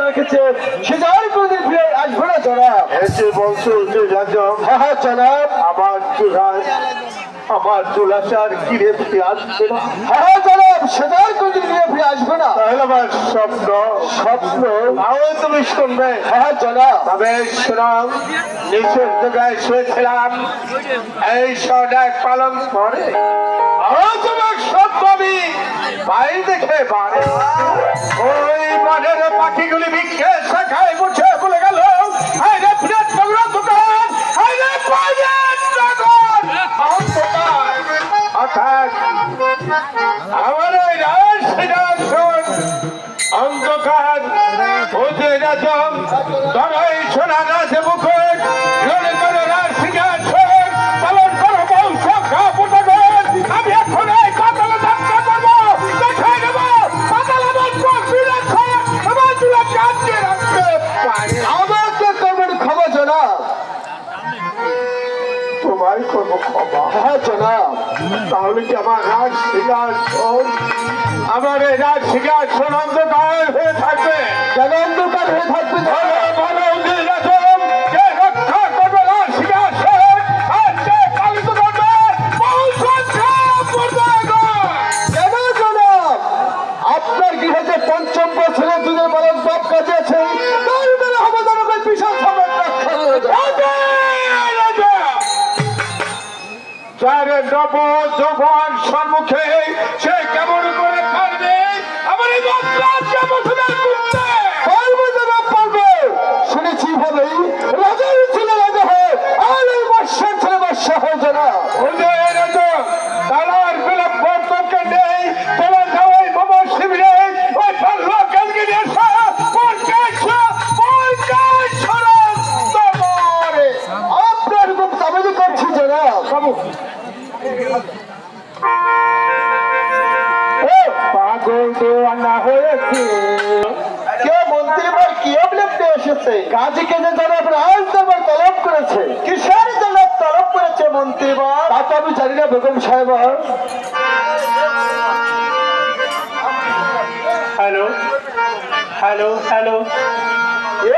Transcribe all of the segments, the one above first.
রেখেছে সে যার কোনদিন ফিরে আসবে না জনাব। এসে বলছো যে রাজম হ্যাঁ হ্যাঁ জনাব। আমার চুলাচার কিরে ফিরে আসবে না। হ্যাঁ জনাব, সে যার কোনদিন ফিরে আসবে না। তাহলে আমার স্বপ্ন তাও তুমি শুনবে। হ্যাঁ জনাব। তবে শোনাম, নিচের জায়গায় শুয়েছিলাম এই সদাক পালন করে তোমার সব আমি পাই দেখে বাড়ে ওই বানের পাখিগুলি ভিক্ষে শাখায় মুছে বলে গেল অর্থাৎ আমার ওই অন্ধকার ওদের রাজম তরাই সোনা রাজ মুখর জোরে করে রাজ সিংহাসন পালন করো বংশ কাপড় আমি এখন এই কাতলে যাত্রা করবো দেখাই দেবো পাতালা বংশ বিরাট আমার তুলে কাটতে রাখতে পারে। আমার তো করবেন ক্ষমা জনাব। তোমার করবো ক্ষমা। হ্যাঁ জনাব। তাহলে কি আমার রাজ সিংহাসন আমার এই রাজ সিংহাসন অন্ধকার হয়ে থাকবে? কেন অন্ধকার হয়ে থাকবে? আপনার গৃহে যে পঞ্চম বছরের দুধের পালন সব কাজে আছে তার বেলা হবে জনগণ বিশাল সম্রাট রক্ষা করে দেয়। যার নব যৌবন সম্মুখে সে কেমন করে পারবে আমার এই রাজকে বসুধার করতে? পারবে জনাব, পারবে। শুনেছি ভাবেই রাজার ছেলে রাজা হয় আর এই বর্ষার ছেলে বর্ষা হয় জনাব। তালার বিলম্ব তোকে নেই তোলা যাওয়াই বাবা শিবিরে ওই পাল্লা কালকে আপনার খুব দাবি করছি জনাব। পাগল দেওয়ানা হয়েছে কেউ মন্ত্রী ভাই কি অবলেপ্তে এসেছে? গাজীকে যে জনাব রাজ দরবার তলব করেছে। কিসের জনাব তলব করেছে মন্ত্রী ভাই? তা তো আমি জানি না বেগম সাহেব। হ্যালো হ্যালো হ্যালো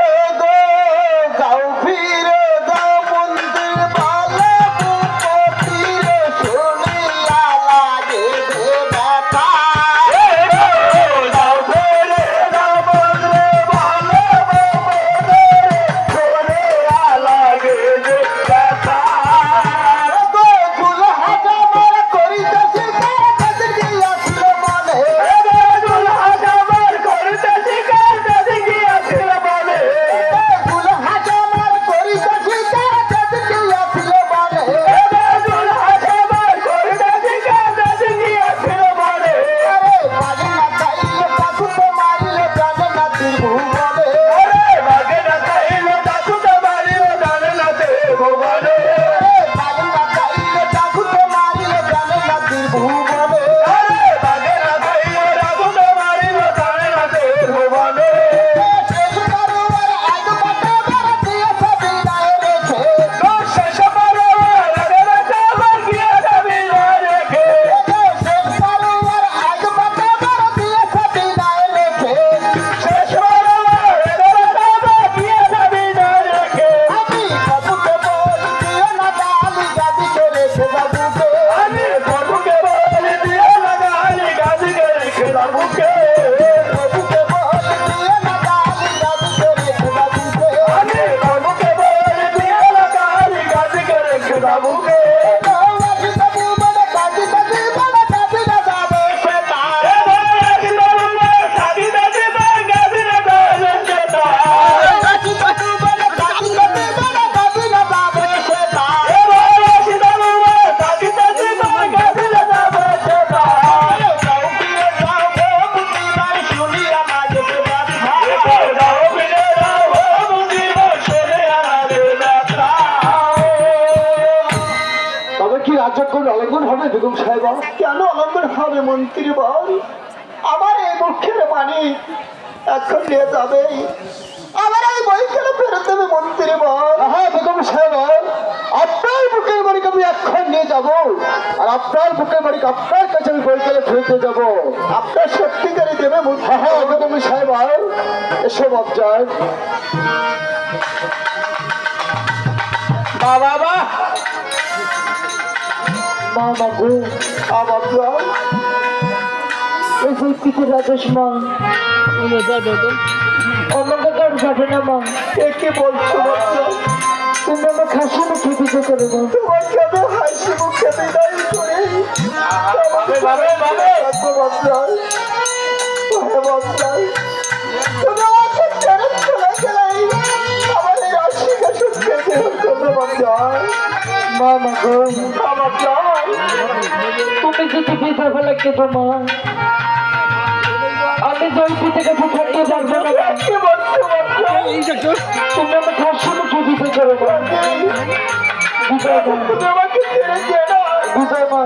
এ গো যাও ফিরে যাও মন্দির বালা বুপতিরে শুনিয়া লাগে যে ব্যথা। এ গো যাও ফিরে যাও মন্দির বালা বুপতিরে শুনিয়া লাগে যে ব্যথা। এ গো দুলহা জামার করিতেছি কাজ গিয়াছিল মনে। এ গো দুলহা জামার করিতেছি কাজ গিয়াছিল মনে। দুলহা জামার করিতেছি কাজ গিয়াছিল মনে। দুলহা জামার করিতেছি কাজ গিয়াছিল মনে। আরে বাগে না খাইলে দাসুতে মারিলে জানে না ত্রিভুবনে। আরে বাগে না খাইলে দাসুতে মারিলে জানে না ত্রিভুবনে। আরে বাগে না খাইলে দাসুতে মারিলে জানে না ত্রিভুবনে। আরে বাগে না খাইলে দাসুতে মারিলে জানে না ত্রিভুবনে। শেষ বারোয়ার আগ পাতে বার দিয়েছে বিদায় রেখে। শেষ বারোয়ার আগ পাতে বার দিয়েছে বিদায় রেখে। শেষ বারোয়ার আগ পাতে বার দিয়েছে বিদায় রেখে। শেষ বারোয়ার আগ পাতে বার দিয়েছে বিদায় রেখে। আমি বাবুকে বল দিও না গালি গাদিকে রেখে বাবুকে। আমি বাবুকে বল দিও না গালি গাদিকে রেখে বাবুকে। বাবুকে বল দিও না গালি গাদিকে রেখে বাবুকে। আমি বাবুকে বল দিও না গালি গাদিকে রেখে বাবুকে। তবে কি রাজকীয় অলঙ্ঘন হবে বেগম সাহেব? কেন অলঙ্ঘন হবে মন্ত্রী বল? আমার এই মুখের বাণী এখন নিয়ে যাবে, আমার এই বইখানে ফেরত দেবে মন্ত্রী বল। হ্যাঁ বেগম সাহেব, আপনার বুকের বাড়িকে আমি এখন নিয়ে যাব আর আপনার বুকের বাড়িকে আপনার কাছে আমি বইখানে ফেরত যাব। আপনার সত্যিকারে দেবে? হ্যাঁ বেগম সাহেব। এসো বাপজান। বাবা বা মা গো, বাপজান, এই পিঠে রাজেশ মা আমাকে কার যাবে না মা। কে বলছো বাপজান? তুমি আমার খাসি মুখে পিঠে করে দাও। তোমাকে আমি হাসি মুখে বিদায় করে আমাকে বাপজান, বাপজান, তুমি আমাকে ছেড়ে চলে গেলে আমার এই আশিকা সত্যি বাপজান। মা গো, বাপজান, তুমি যদি পিঠা ফেলে কেটো মা, আমি জল পিঠে কাছে থাকতে পারবো না মা। কে বলছো বাপজান? তুমি আমার খাসি মুখে পিঠে করে দাও। বিজয় মা, তুমি আমাকে ছেড়ে যেও না। বিজয় মা।